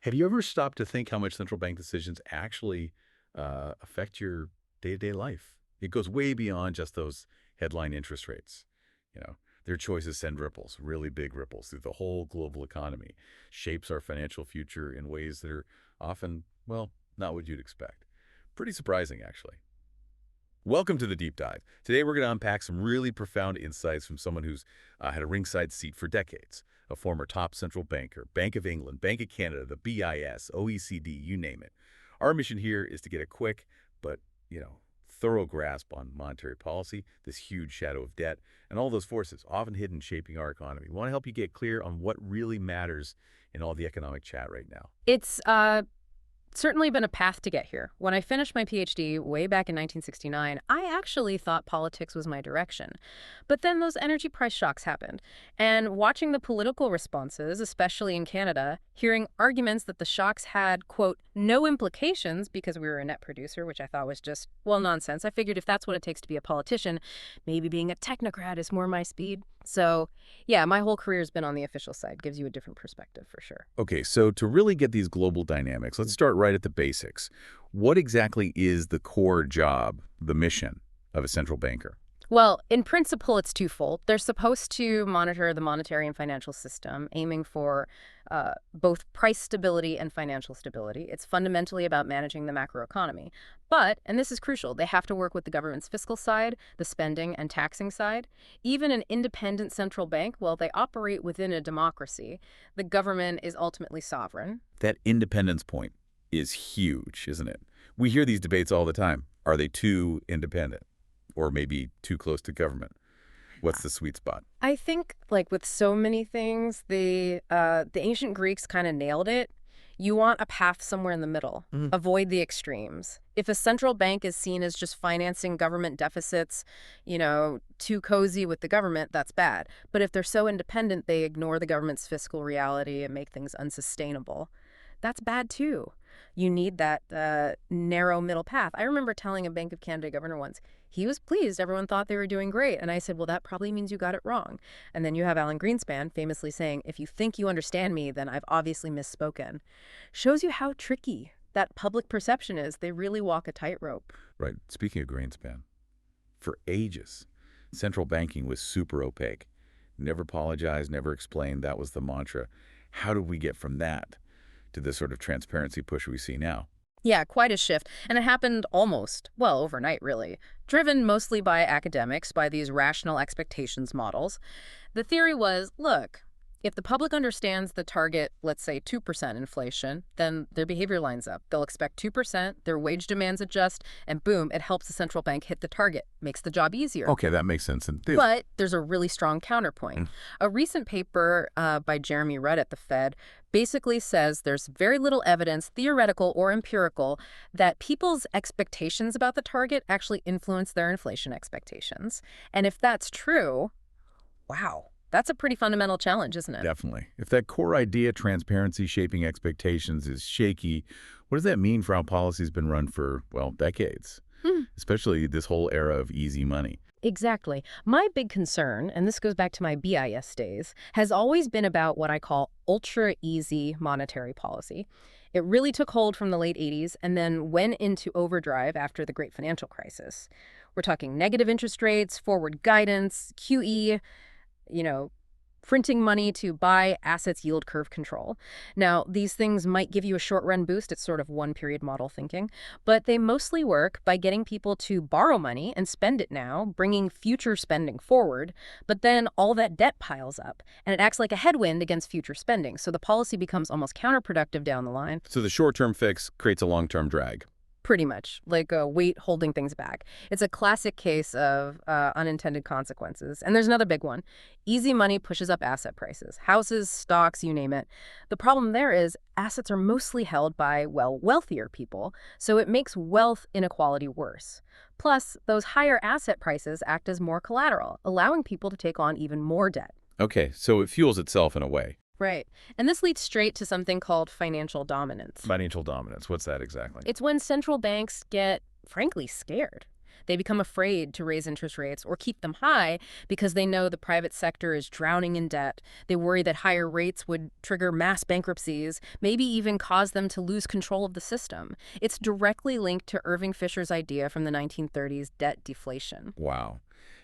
Have you ever stopped to think how much central bank decisions actually affect your day-to-day life? It goes way beyond just those headline interest rates. You know, their choices send ripples, really big ripples through the whole global economy, shapes our financial future in ways that are often, well, not what you'd expect. Pretty surprising, actually. Welcome to the deep dive. Today we're going to unpack some really profound insights from someone who's had a ringside seat for decades, a former top central banker, Bank of England, Bank of Canada, the BIS, OECD, you name it. Our mission here is to get a quick but, thorough grasp on monetary policy, this huge shadow of debt, and all those forces often hidden shaping our economy. We want to help you get clear on what really matters in all the economic chat right now. It's certainly been a path to get here. When I finished my PhD way back in 1969, I actually thought politics was my direction. But then those energy price shocks happened. And watching the political responses, especially in Canada, hearing arguments that the shocks had, quote, no implications because we were a net producer, which I thought was just, well, nonsense. I figured if that's what it takes to be a politician, maybe being a technocrat is more my speed. So, yeah, my whole career has been on the official side. Gives you a different perspective for sure. Okay, so to really get these global dynamics, let's start right at the basics. What exactly is the core job, the mission of a central banker? Well, in principle, it's twofold. They're supposed to monitor the monetary and financial system, aiming for both price stability and financial stability. It's fundamentally about managing the macroeconomy. But, and this is crucial, they have to work with the government's fiscal side, the spending and taxing side. Even an independent central bank, well, they operate within a democracy. The government is ultimately sovereign. That independence point is huge, isn't it? We hear these debates all the time. Are they too independent? Or maybe too close to government? What's the sweet spot? I think, like with so many things, the ancient Greeks kind of nailed it. You want a path somewhere in the middle. Avoid the extremes. If a central bank is seen as just financing government deficits, too cozy with the government, that's bad. But if they're so independent, they ignore the government's fiscal reality and make things unsustainable, that's bad too. You need that narrow middle path. I remember telling a Bank of Canada governor once, he was pleased. Everyone thought they were doing great. And I said, well, that probably means you got it wrong. And then you have Alan Greenspan famously saying, if you think you understand me, then I've obviously misspoken. Shows you how tricky that public perception is. They really walk a tightrope. Right. Speaking of Greenspan, for ages, central banking was super opaque. Never apologized, never explained. That was the mantra. How did we get from that to the sort of transparency push we see now? Yeah, quite a shift. And it happened almost, well, overnight, really. Driven mostly by academics, by these rational expectations models. The theory was, look, if the public understands the target, let's say 2% inflation, then their behavior lines up. They'll expect 2%, their wage demands adjust, and boom, it helps the central bank hit the target. Makes the job easier. Okay, that makes sense. But there's a really strong counterpoint. A recent paper by Jeremy Rudd at the Fed basically says there's very little evidence, theoretical or empirical, that people's expectations about the target actually influence their inflation expectations. And if that's true, wow. That's a pretty fundamental challenge, isn't it? Definitely. If that core idea, transparency shaping expectations, is shaky, what does that mean for how policy's been run for, well, decades? Especially this whole era of easy money. Exactly. My big concern, and this goes back to my BIS days, has always been about what I call ultra-easy monetary policy. It really took hold from the late 80s and then went into overdrive after the great financial crisis. We're talking negative interest rates, forward guidance, QE, printing money to buy assets, yield curve control. Now, these things might give you a short-run boost. It's sort of one-period model thinking. But they mostly work by getting people to borrow money and spend it now, bringing future spending forward. But then all that debt piles up, and it acts like a headwind against future spending. So the policy becomes almost counterproductive down the line. So the short-term fix creates a long-term drag. Pretty much, like a weight holding things back. It's a classic case of unintended consequences. And there's another big one. Easy money pushes up asset prices. Houses, stocks, you name it. The problem there is assets are mostly held by, well, wealthier people, so it makes wealth inequality worse. Plus, those higher asset prices act as more collateral, allowing people to take on even more debt. Okay, so it fuels itself in a way. Right. And this leads straight to something called financial dominance. Financial dominance, what's that exactly? It's when central banks get, frankly, scared. They become afraid to raise interest rates or keep them high because they know the private sector is drowning in debt. They worry that higher rates would trigger mass bankruptcies, maybe even cause them to lose control of the system. It's directly linked to Irving Fisher's idea from the 1930s, debt deflation. Wow.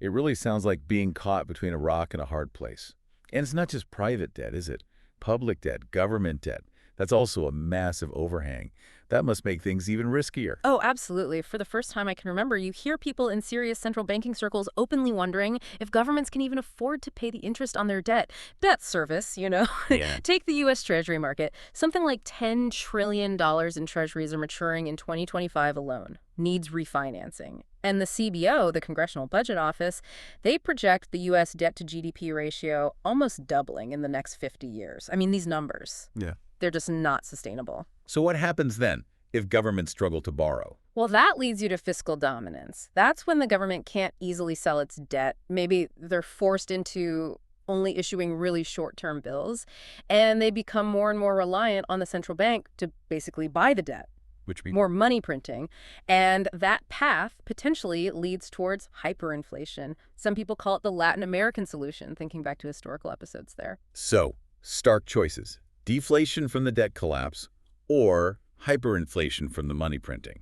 It really sounds like being caught between a rock and a hard place. And it's not just private debt, is it? Public debt, government debt. That's also a massive overhang. That must make things even riskier. Oh, absolutely. For the first time I can remember, you hear people in serious central banking circles openly wondering if governments can even afford to pay the interest on their debt. Debt service, you know. Yeah. Take the U.S. Treasury market. Something like $10 trillion in treasuries are maturing in 2025 alone. Needs refinancing. And the CBO, the Congressional Budget Office, they project the U.S. debt to GDP ratio almost doubling in the next 50 years. I mean, these numbers, Yeah. they're just not sustainable. So what happens then if governments struggle to borrow? Well, that leads you to fiscal dominance. That's when the government can't easily sell its debt. Maybe they're forced into only issuing really short-term bills, and they become more and more reliant on the central bank to basically buy the debt. Which means More money printing. And that path potentially leads towards hyperinflation. Some people call it the Latin American solution, thinking back to historical episodes there. so stark choices. Deflation from the debt collapse or hyperinflation from the money printing.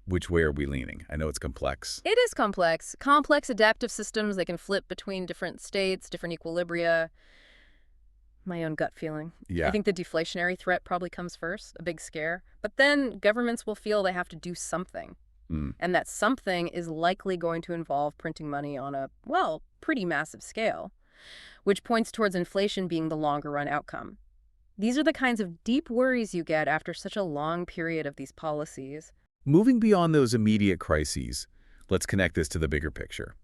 Which way are we leaning? I know it's complex. It is complex. Complex adaptive systems, they can flip between different states, different equilibria. My own gut feeling. Yeah. I think the deflationary threat probably comes first, a big scare. But then governments will feel they have to do something. And that something is likely going to involve printing money on a, well, pretty massive scale, which points towards inflation being the longer run outcome. These are the kinds of deep worries you get after such a long period of these policies. Moving beyond those immediate crises, let's connect this to the bigger picture.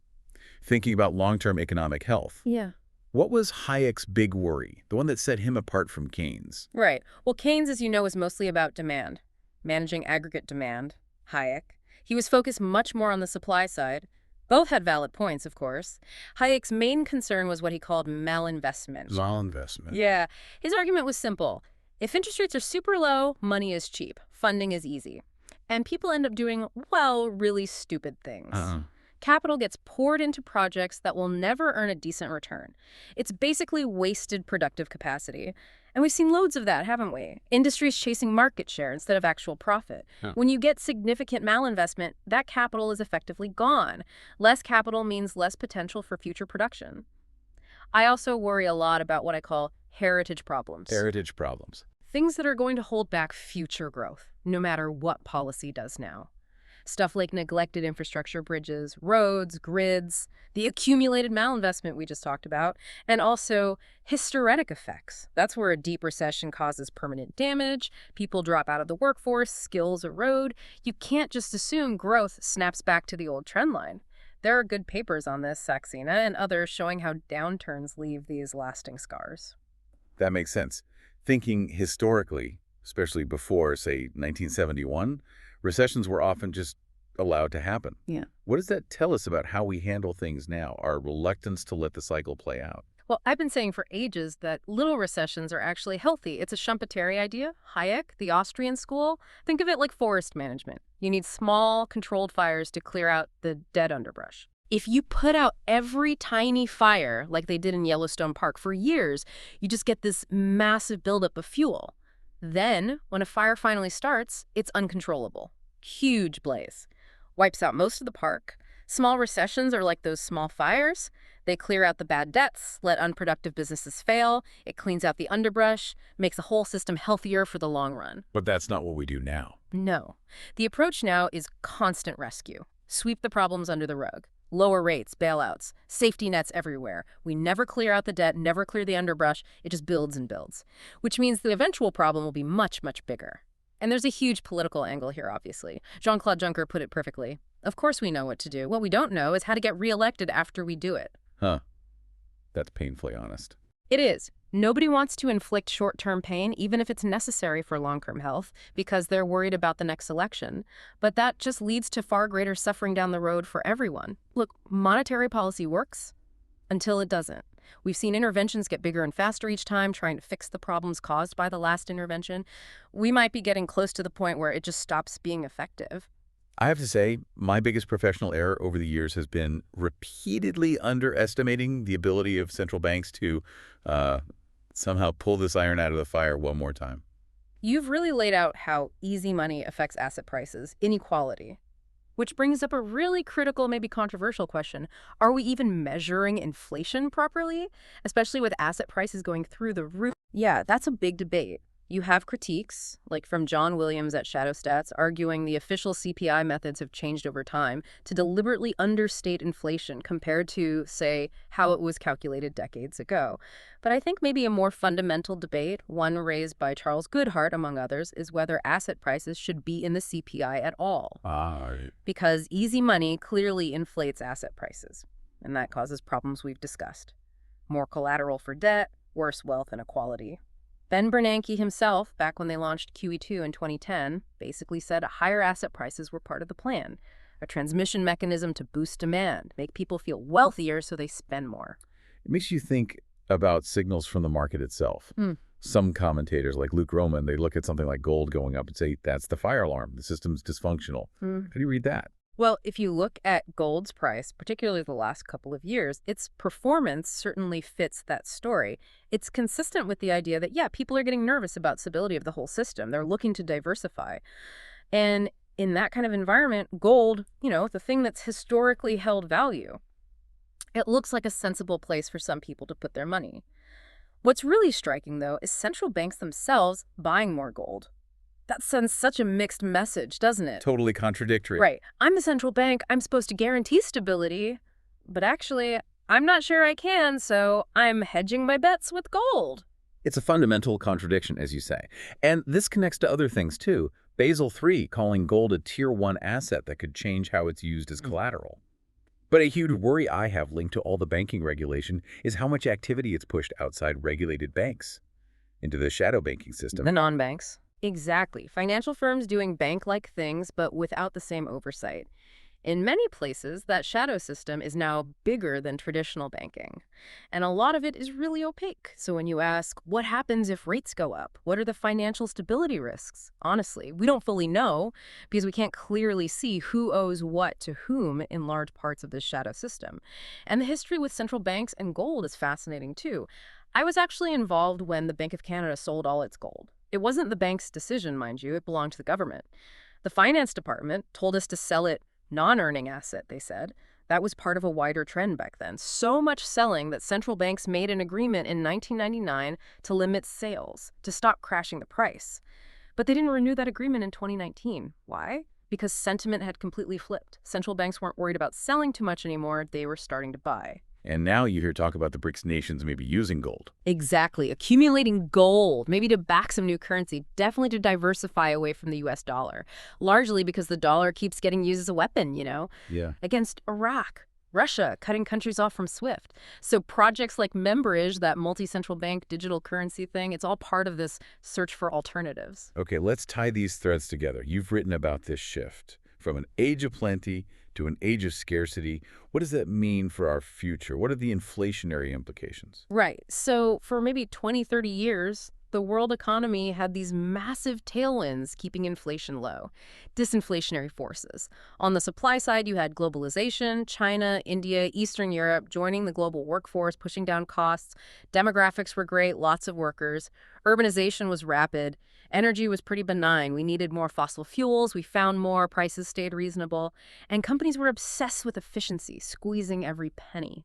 Thinking about long-term economic health. Yeah. What was Hayek's big worry, the one that set him apart from Keynes? Right. Well, Keynes, as you know, is mostly about demand, managing aggregate demand. Hayek, he was focused much more on the supply side. Both had valid points, of course. Hayek's main concern was what he called malinvestment. Malinvestment. Yeah. His argument was simple. If interest rates are super low, money is cheap. Funding is easy. And people end up doing, well, really stupid things. Capital gets poured into projects that will never earn a decent return. It's basically wasted productive capacity. And we've seen loads of that, haven't we? Industries chasing market share instead of actual profit. When you get significant malinvestment, that capital is effectively gone. Less capital means less potential for future production. I also worry a lot about what I call heritage problems. Heritage problems. Things that are going to hold back future growth, no matter what policy does now. Stuff like neglected infrastructure bridges, roads, grids, the accumulated malinvestment we just talked about, and also hysteretic effects. That's where a deep recession causes permanent damage, people drop out of the workforce, skills erode. You can't just assume growth snaps back to the old trend line. There are good papers on this, Saxena, and others showing how downturns leave these lasting scars. That makes sense. Thinking historically, especially before, say, 1971, recessions were often just allowed to happen. Yeah. What does that tell us about how we handle things now, our reluctance to let the cycle play out? Well, I've been saying for ages that little recessions are actually healthy. It's a Schumpeterian idea. Hayek, the Austrian school, think of it like forest management. You need small, controlled fires to clear out the dead underbrush. If you put out every tiny fire, like they did in Yellowstone Park for years, you just get this massive buildup of fuel. Then, when a fire finally starts, it's uncontrollable. Huge blaze. Wipes out most of the park. Small recessions are like those small fires. They clear out the bad debts, let unproductive businesses fail. It cleans out the underbrush, makes the whole system healthier for the long run. But that's not what we do now. No. The approach now is constant rescue. Sweep the problems under the rug. Lower rates, bailouts, safety nets everywhere. We never clear out the debt, never clear the underbrush. It just builds and builds, which means the eventual problem will be much, much bigger. And there's a huge political angle here, obviously. Jean-Claude Juncker put it perfectly. Of course we know what to do. What we don't know is how to get reelected after we do it. Huh. That's painfully honest. It is. Nobody wants to inflict short-term pain, even if it's necessary for long-term health, because they're worried about the next election. But that just leads to far greater suffering down the road for everyone. Look, monetary policy works until it doesn't. We've seen interventions get bigger and faster each time, trying to fix the problems caused by the last intervention. We might be getting close to the point where it just stops being effective. I have to say, my biggest professional error over the years has been repeatedly underestimating the ability of central banks to uh, somehow pull this iron out of the fire one more time. You've really laid out how easy money affects asset prices, inequality. Which brings up a really critical, maybe controversial question. Are we even measuring inflation properly? Especially with asset prices going through the roof. Yeah, that's a big debate. You have critiques, like from John Williams at Shadow Stats, arguing the official CPI methods have changed over time to deliberately understate inflation compared to, say, how it was calculated decades ago. But I think maybe a more fundamental debate, one raised by Charles Goodhart, among others, is whether asset prices should be in the CPI at all. Right. Because easy money clearly inflates asset prices, and that causes problems we've discussed. More collateral for debt, worse wealth inequality. Ben Bernanke himself, back when they launched QE2 in 2010, basically said higher asset prices were part of the plan, a transmission mechanism to boost demand, make people feel wealthier so they spend more. It makes you think about signals from the market itself. Mm. Some commentators, like Luke Roman, they look at something like gold going up and say, that's the fire alarm. The system's dysfunctional. Mm. How do you read that? Well, if you look at gold's price, particularly the last couple of years, its performance certainly fits that story. It's consistent with the idea that, yeah, people are getting nervous about stability of the whole system. They're looking to diversify. And in that kind of environment, gold, the thing that's historically held value, it looks like a sensible place for some people to put their money. What's really striking, though, is central banks themselves buying more gold. That sends such a mixed message, doesn't it? Totally contradictory. Right. I'm the central bank. I'm supposed to guarantee stability. But actually, I'm not sure I can, so I'm hedging my bets with gold. It's a fundamental contradiction, as you say. And this connects to other things, too. Basel III calling gold a Tier 1 asset that could change how it's used as collateral. But a huge worry I have linked to all the banking regulation is how much activity it's pushed outside regulated banks into the shadow banking system. The non-banks. Exactly. Financial firms doing bank-like things, but without the same oversight. In many places, that shadow system is now bigger than traditional banking. And a lot of it is really opaque. So when you ask, what happens if rates go up? What are the financial stability risks? Honestly, we don't fully know because we can't clearly see who owes what to whom in large parts of this shadow system. And the history with central banks and gold is fascinating, too. I was actually involved when the Bank of Canada sold all its gold. It wasn't the bank's decision, mind you. It belonged to the government. The finance department told us to sell it non-earning asset, they said. That was part of a wider trend back then. So much selling that central banks made an agreement in 1999 to limit sales, to stop crashing the price. But they didn't renew that agreement in 2019. Why? Because sentiment had completely flipped. Central banks weren't worried about selling too much anymore. They were starting to buy. And now you hear talk about the BRICS nations maybe using gold. Exactly. Accumulating gold, maybe to back some new currency, definitely to diversify away from the US dollar. Largely because the dollar keeps getting used as a weapon, Yeah. against Iraq, Russia, cutting countries off from SWIFT. So projects like Memberage, that multi-central bank digital currency thing, it's all part of this search for alternatives. Okay, let's tie these threads together. You've written about this shift from an age of plenty to an age of scarcity. What does that mean for our future? What are the inflationary implications? Right. So for maybe 20, 30 years, the world economy had these massive tailwinds keeping inflation low. Disinflationary forces. On the supply side, you had globalization, China, India, Eastern Europe joining the global workforce, pushing down costs. Demographics were great, lots of workers. Urbanization was rapid. Energy was pretty benign. We needed more fossil fuels. We found more. Prices stayed reasonable. And companies were obsessed with efficiency, squeezing every penny.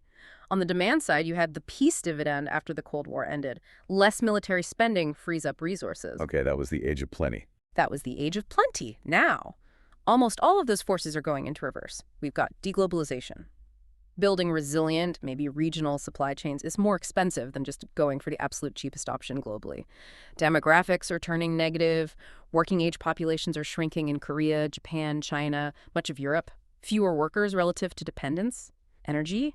On the demand side, you had the peace dividend after the Cold War ended. Less military spending frees up resources. Okay, that was the age of plenty. That was the age of plenty. Now, almost all of those forces are going into reverse. We've got deglobalization. Building resilient, maybe regional supply chains is more expensive than just going for the absolute cheapest option globally. Demographics are turning negative. Working age populations are shrinking in Korea, Japan, China, much of Europe. Fewer workers relative to dependence. Energy.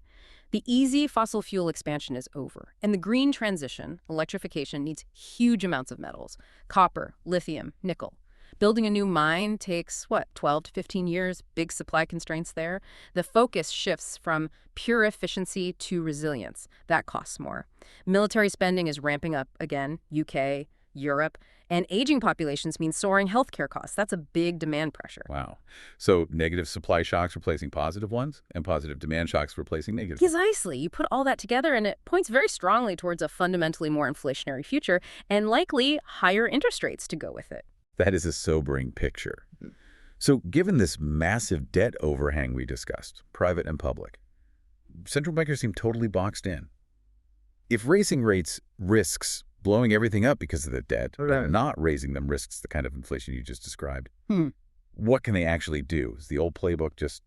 The easy fossil fuel expansion is over. And the green transition, electrification, needs huge amounts of metals. Copper, lithium, nickel. Building a new mine takes, 12 to 15 years, big supply constraints there. The focus shifts from pure efficiency to resilience. That costs more. Military spending is ramping up again, UK, Europe, And aging populations mean soaring healthcare costs. That's a big demand pressure. Wow. So negative supply shocks replacing positive ones, and positive demand shocks replacing negative ones. Precisely. You put all that together, and it points very strongly towards a fundamentally more inflationary future and likely higher interest rates to go with it. That is a sobering picture. So given this massive debt overhang we discussed, private and public, central bankers seem totally boxed in. If raising rates risks blowing everything up because of the debt, Right. not raising them risks the kind of inflation you just described, Hmm. what can they actually do? Is the old playbook just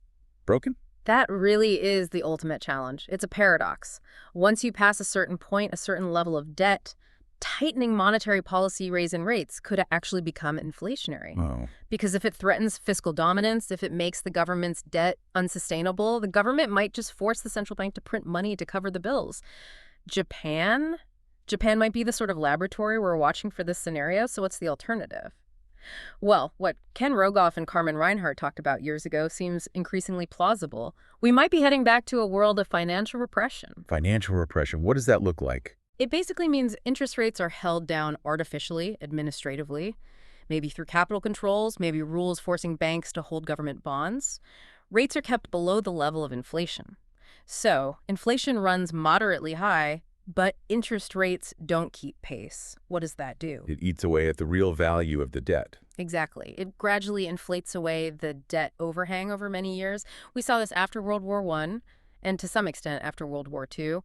broken? That really is the ultimate challenge. It's a paradox. Once you pass a certain point, a certain level of debt, tightening monetary policy, raising rates could actually become inflationary. Oh, Because if it threatens fiscal dominance, if it makes the government's debt unsustainable, the government might just force the central bank to print money to cover the bills. Japan? Japan might be the sort of laboratory we're watching for this scenario, so what's the alternative? Well, what Ken Rogoff and Carmen Reinhart talked about years ago seems increasingly plausible. We might be heading back to a world of financial repression. financial repression. What does that look like? It basically means interest rates are held down artificially, administratively, maybe through capital controls, maybe rules forcing banks to hold government bonds. Rates are kept below the level of inflation. So, inflation runs moderately high, but interest rates don't keep pace. What does that do? It eats away at the real value of the debt. Exactly. It gradually inflates away the debt overhang over many years. We saw this after World War I, and to some extent after World War II.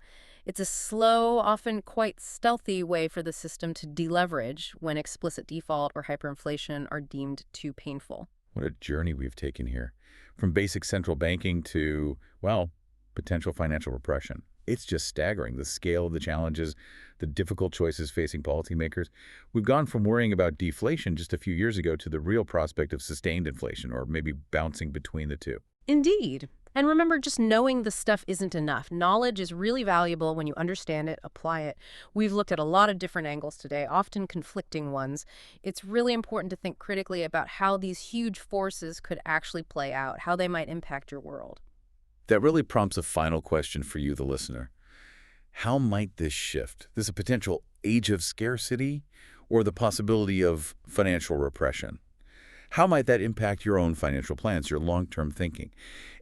It's a slow, often quite stealthy way for the system to deleverage when explicit default or hyperinflation are deemed too painful. What a journey we've taken here. From basic central banking to, well, potential financial repression. It's just staggering, the scale of the challenges, the difficult choices facing policymakers. We've gone from worrying about deflation just a few years ago to the real prospect of sustained inflation, or maybe bouncing between the two. Indeed. And remember, just knowing the stuff isn't enough. Knowledge is really valuable when you understand it, apply it. We've looked at a lot of different angles today, often conflicting ones. It's really important to think critically about how these huge forces could actually play out, how they might impact your world. That really prompts a final question for you, the listener. How might this shift? This a potential age of scarcity or the possibility of financial repression? How might that impact your own financial plans, your long-term thinking?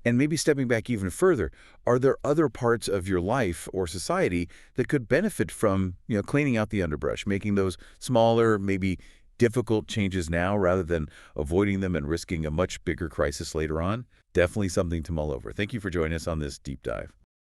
And maybe stepping back even further, are there other parts of your life or society that could benefit from, cleaning out the underbrush, making those smaller, maybe difficult changes now rather than avoiding them and risking a much bigger crisis later on? Definitely something to mull over. Thank you for joining us on this deep dive.